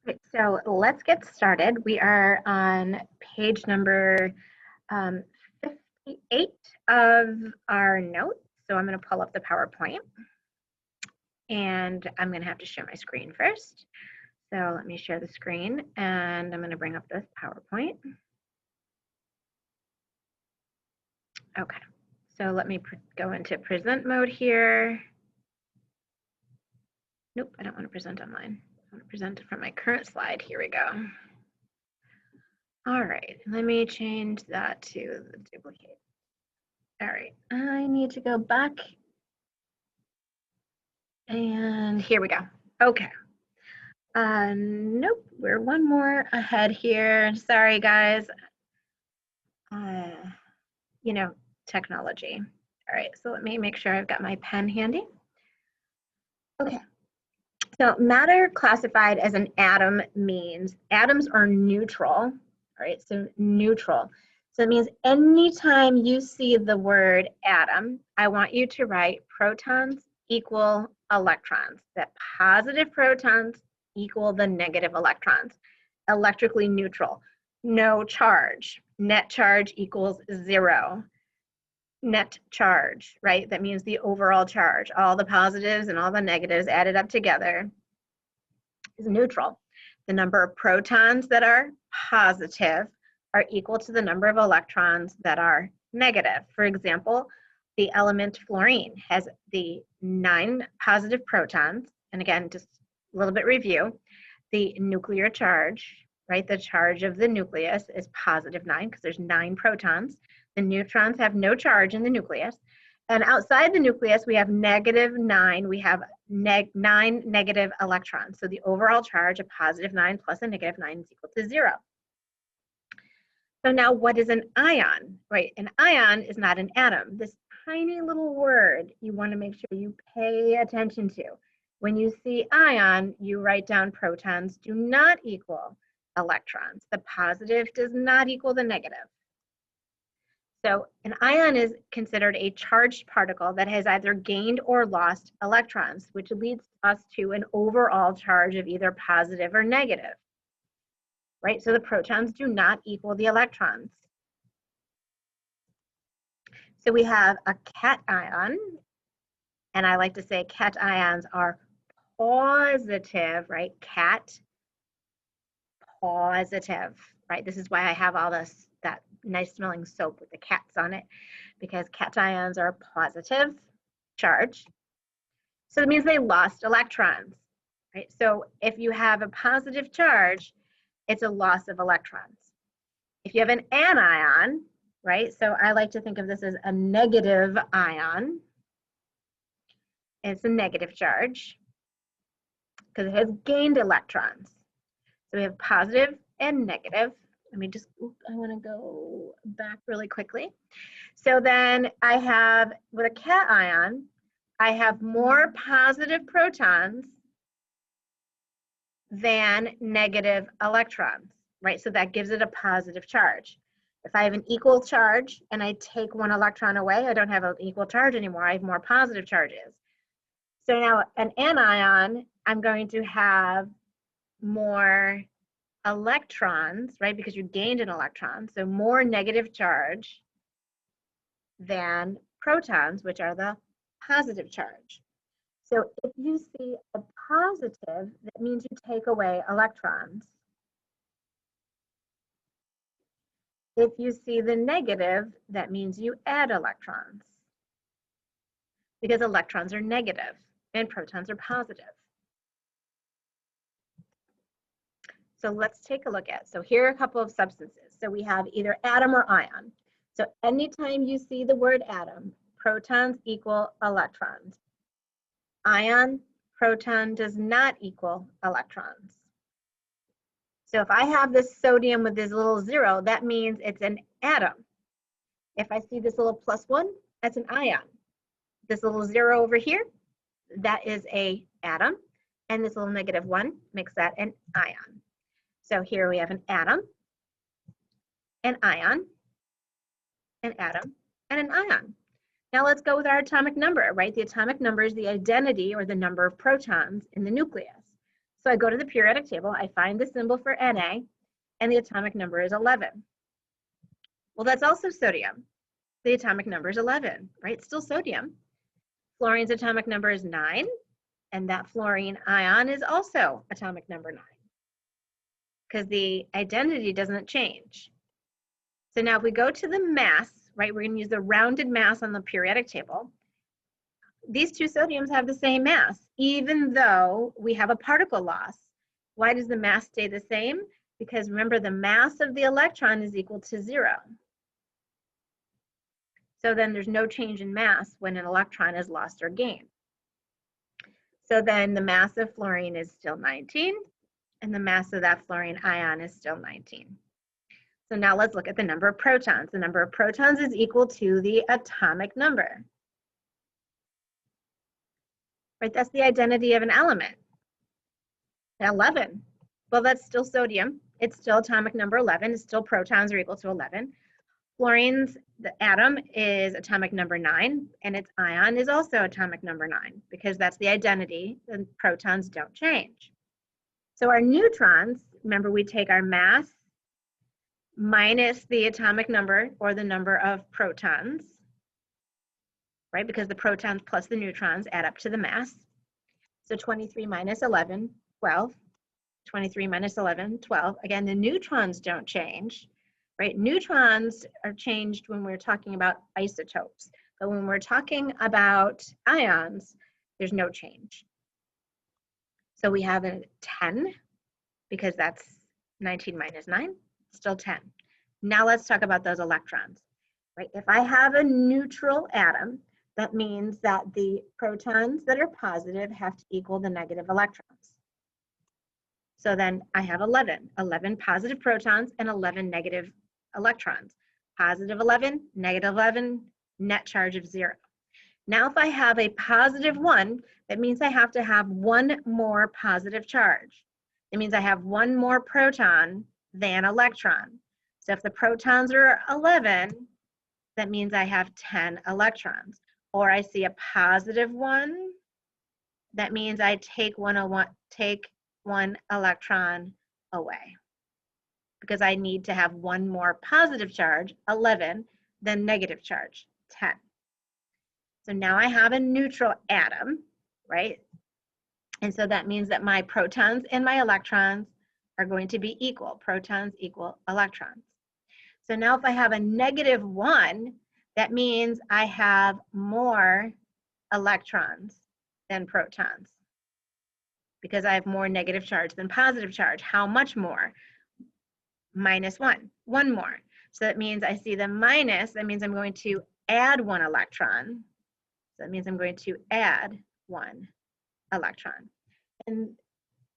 Right, so let's get started. We are on page number 58 of our notes. So I'm going to pull up the PowerPoint and I'm going to have to share my screen first. So let me share the screen and I'm going to bring up this PowerPoint. Okay, so let me go into present mode here. Nope, I don't want to present online. I want to present it from my current slide. Here we go. All right, let me change that to the duplicate. All right, I need to go back. And here we go. Okay. Nope, we're one more ahead here. Sorry, guys. You know, technology. All right, so let me make sure I've got my pen handy. Okay. So matter classified as an atom means atoms are neutral. All right, so neutral. So it means anytime you see the word atom, I want you to write protons equal electrons. That positive protons equal the negative electrons. Electrically neutral. No charge. Net charge equals 0. Net charge, right? That means the overall charge. All the positives and all the negatives added up together is neutral. The number of protons that are positive are equal to the number of electrons that are negative. For example, the element fluorine has the 9 positive protons. And again, just a little bit review. The nuclear charge, right? The charge of the nucleus is positive 9 because there's 9 protons. The neutrons have no charge in the nucleus. And outside the nucleus, we have -9. We have 9 negative electrons. So the overall charge of +9 plus a -9 is equal to 0. So now what is an ion, right? An ion is not an atom. This tiny little word you want to make sure you pay attention to. When you see ion, you write down protons do not equal electrons. The positive does not equal the negative. So an ion is considered a charged particle that has either gained or lost electrons, which leads us to an overall charge of either positive or negative, right? So the protons do not equal the electrons. So we have a cation, and I like to say cations are positive, right? Cat, positive, right? This is why I have all this, that nice smelling soap with the cats on it, because cations are positive charge. So it means they lost electrons, right? So if you have a positive charge, it's a loss of electrons. If you have an anion, right? So I like to think of this as a negative ion. It's a negative charge because it has gained electrons. So we have positive and negative. Let me just, I want to go back really quickly. So then I have, with a cation, I have more positive protons than negative electrons, right? So that gives it a positive charge. If I have an equal charge and I take 1 electron away, I don't have an equal charge anymore. I have more positive charges. So now an anion, I'm going to have more electrons, right? Because you gained an electron. So more negative charge than protons, which are the positive charge. So if you see a positive, that means you take away electrons. If you see the negative, that means you add electrons, because electrons are negative and protons are positive. So let's take a look at, so here are a couple of substances. So we have either atom or ion. So anytime you see the word atom, protons equal electrons. Ion, proton does not equal electrons. So if I have this sodium with this little 0, that means it's an atom. If I see this little +1, that's an ion. This little 0 over here, that is a atom. And this little -1 makes that an ion. So here we have an atom, an ion, an atom, and an ion. Now let's go with our atomic number, right? The atomic number is the identity or the number of protons in the nucleus. So I go to the periodic table, I find the symbol for Na, and the atomic number is 11. Well, that's also sodium. The atomic number is 11, right? Still sodium. Fluorine's atomic number is 9, and that fluorine ion is also atomic number 9, because the identity doesn't change. So now if we go to the mass, right, we're going to use the rounded mass on the periodic table. These two sodiums have the same mass, even though we have a particle loss. Why does the mass stay the same? Because remember, the mass of the electron is equal to 0. So then there's no change in mass when an electron is lost or gained. So then the mass of fluorine is still 19, and the mass of that fluorine ion is still 19. So now let's look at the number of protons. The number of protons is equal to the atomic number. Right, that's the identity of an element. 11. Well, that's still sodium. It's still atomic number 11. It's still protons are equal to 11. Fluorine's, the atom, is atomic number 9, and its ion is also atomic number 9, because that's the identity, and protons don't change. So our neutrons, remember, we take our mass minus the atomic number, or the number of protons, right? Because the protons plus the neutrons add up to the mass. So 23 minus 11, 12. 23 minus 11, 12. Again, the neutrons don't change, right? Neutrons are changed when we're talking about isotopes. But when we're talking about ions, there's no change. So we have a 10, because that's 19 minus 9, still 10. Now let's talk about those electrons, right? If I have a neutral atom, that means that the protons that are positive have to equal the negative electrons. So then I have 11 positive protons and 11 negative electrons. Positive 11, negative 11, net charge of 0. Now if I have a positive 1, that means I have to have one more positive charge. It means I have one more proton than electron. So if the protons are 11, that means I have 10 electrons. Or I see a positive 1, that means I take one electron away, because I need to have one more positive charge, 11, than negative charge, 10. So now I have a neutral atom, right? And so that means that my protons and my electrons are going to be equal. Protons equal electrons. So now if I have a negative 1, that means I have more electrons than protons, because I have more negative charge than positive charge. How much more? Minus 1, one more. So that means I see the minus, that means I'm going to add one electron. So that means I'm going to add one electron. And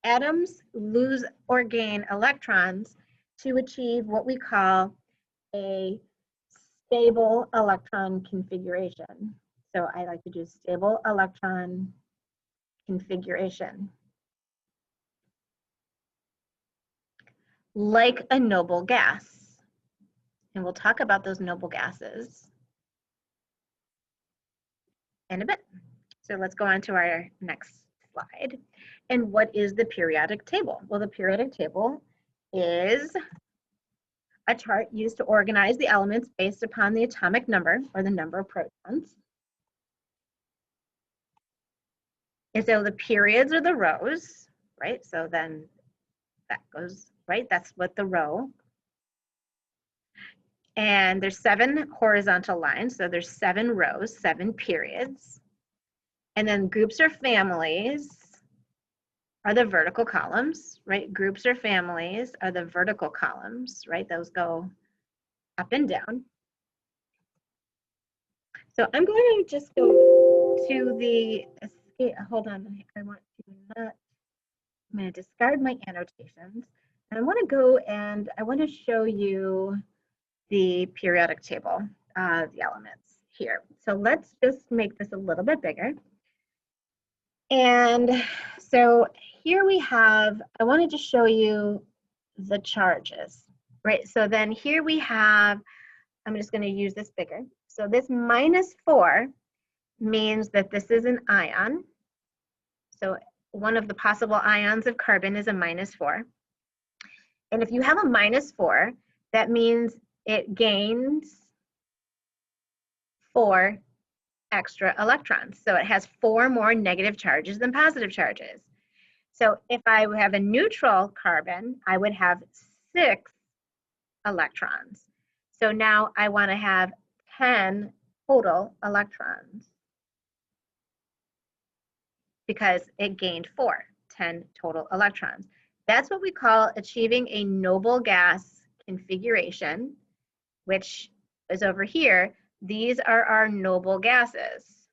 atoms lose or gain electrons to achieve what we call a stable electron configuration. So I like to do stable electron configuration. Like a noble gas. And we'll talk about those noble gases in a bit. So let's go on to our next slide. And what is the periodic table? Well, the periodic table is a chart used to organize the elements based upon the atomic number, or the number of protons. And so the periods are the rows, right? So then that goes, right? That's what the row. And there's 7 horizontal lines. So there's 7 rows, 7 periods. And then groups or families are the vertical columns, right? Groups or families are the vertical columns, right? Those go up and down. So I'm going to just go to the, hold on, I want to not, I'm going to discard my annotations. And I want to go and I want to show you the periodic table, the elements here. So let's just make this a little bit bigger. And so here we have, I want to just show you the charges, right? So then here we have, I'm just going to use this bigger. So this -4 means that this is an ion. So one of the possible ions of carbon is a -4. And if you have a -4, that means it gains 4 extra electrons. So it has 4 more negative charges than positive charges. So if I have a neutral carbon, I would have 6 electrons. So now I want to have 10 total electrons because it gained 10 total electrons. That's what we call achieving a noble gas configuration, which is over here. These are our noble gases.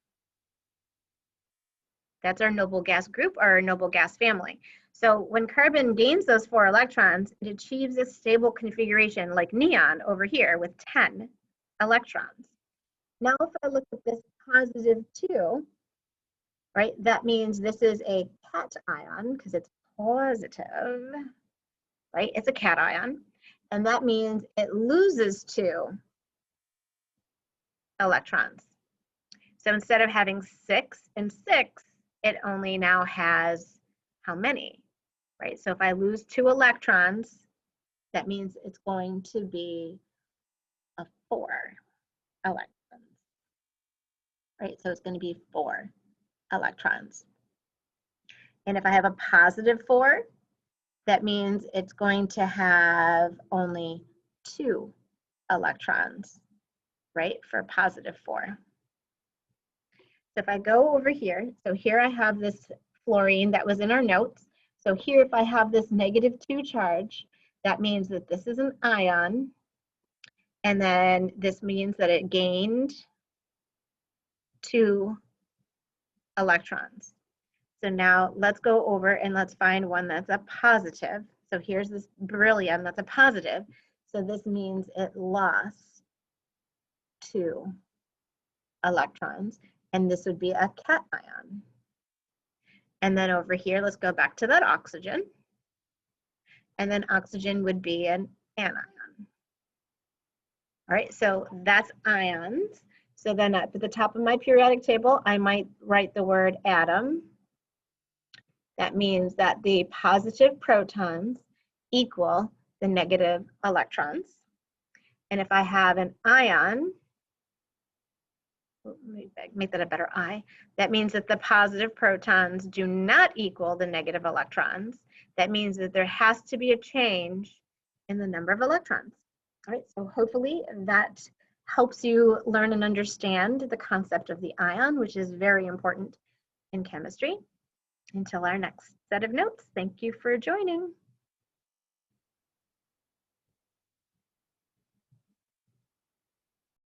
That's our noble gas group or our noble gas family. So when carbon gains those 4 electrons, it achieves a stable configuration like neon over here with 10 electrons. Now if I look at this +2, right, that means this is a cation because it's positive, right? It's a cation. And that means it loses 2 electrons. So instead of having 6 and 6, it only now has how many, right? So if I lose 2 electrons, that means it's going to be a 4 electrons, right? So it's going to be 4 electrons. And if I have a +4, that means it's going to have only 2 electrons, right, for +4. So if I go over here, so here I have this fluorine that was in our notes. So here, if I have this -2 charge, that means that this is an ion. And then this means that it gained 2 electrons. So now let's go over and let's find one that's a positive. So here's this beryllium that's a positive. So this means it lost 2 electrons, and this would be a cation. And then over here, let's go back to that oxygen. And then oxygen would be an anion. All right, so that's ions. So then at the top of my periodic table, I might write the word atom. That means that the positive protons equal the negative electrons. And if I have an ion, make that a better I, that means that the positive protons do not equal the negative electrons. That means that there has to be a change in the number of electrons. All right, so hopefully that helps you learn and understand the concept of the ion, which is very important in chemistry. Until our next set of notes, thank you for joining.